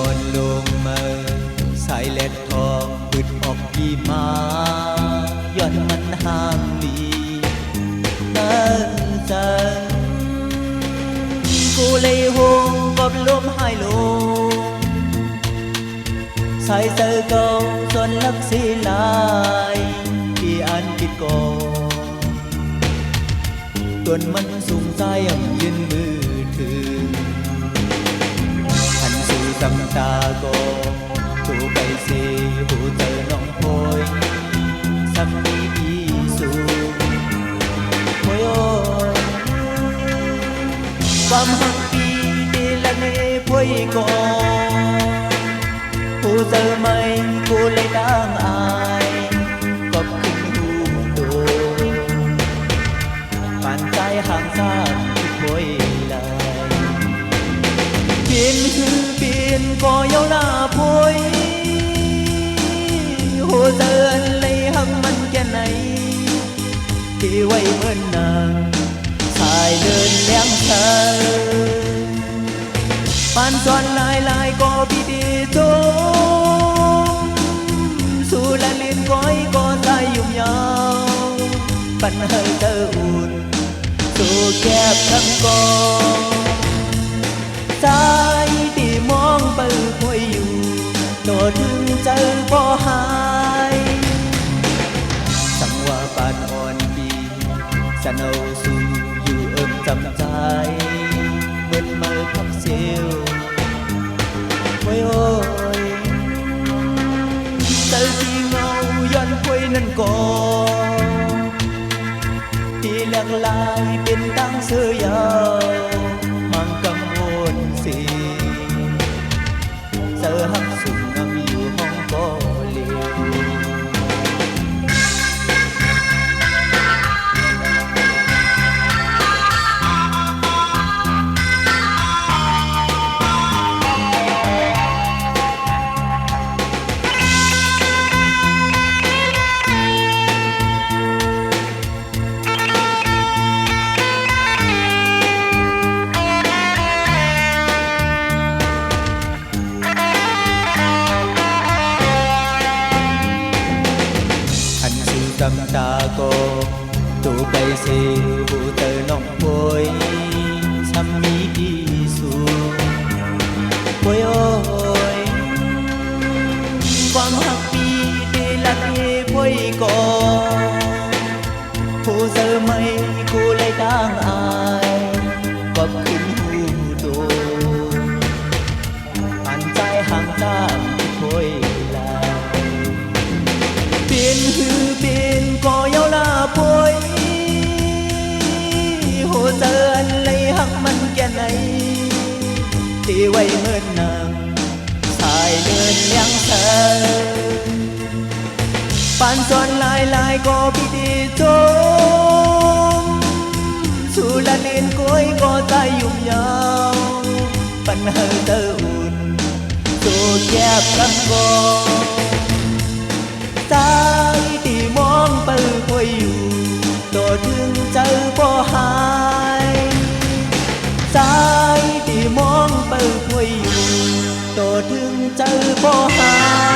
อนลงมาสายเล็ดทองบึดออกกี่มาย้อนมันห้ามลีตั้งจังกูเลยหงกับลมหายลงสายเจอเก่าจนลักสีลายที่อันคิดก่อจนมันสูงใจยืนมือถือหันสู่ตำตาก็ถูไปสิหูเจอน้องพอยสัมมีดีสูพอยความหักปีดีละเนพอยก่อผู้เจอไม่กูเลยดังอายก็ขึ้นหูตัวปานใจห่างซ่านทุกบ่อยลายบินคือบินก็เย้าหน้าพอยหูเจอเลยหักมันแค่ไหนที่ไว้เหมือนนางชายเดินเลี้ยงเธอปานซ้อนลายก็พิธีจงสู่ละลินก้อยก็ใจยุ่งยาวปันให้เธออุ่นสู่แก็บทั้งกองใจที่มองไปคอยอยู่ตัวถึงเจอบ่หายสังว่าปานอ่อนดีฉันเอาสู่อยู่จำใจเหมือนมือพักเสียวโอ้ยเจอที่เงาย้อนคุยนั่นก่อนที่หลากหลายเป็นตั้งเสื้อยาวมังกังวลสิเจอหักสุดนำอยู่ห้องก็เลี้ยวตำตาก็ตูไปสิหูเตอน้องพอยช้ำมีดีสูโอ้ยความหักปีดีละเทพอยก็ผู้เจอไม่กูเลยดังอายก็ขึ้นหูดูอันใจห่างตามพอยลาเป็นหือเป็นก็เย้าหน้าพอยโหเจออันเลยหักมันแก่ไหนที่ไว้เหมือนนางชายเดินยังเธอปานซ้อนลายก็พิธีจงสู่ละเลนก้อยก็ใจยุ่งยาวปันให้เธออุ่นสู่แก็บกันก่อนใจที่มองไปคอยอยู่ตัวถึงเจอบ่หายใจที่มองไปคอยอยู่ตัวถึงเจอบ่หาย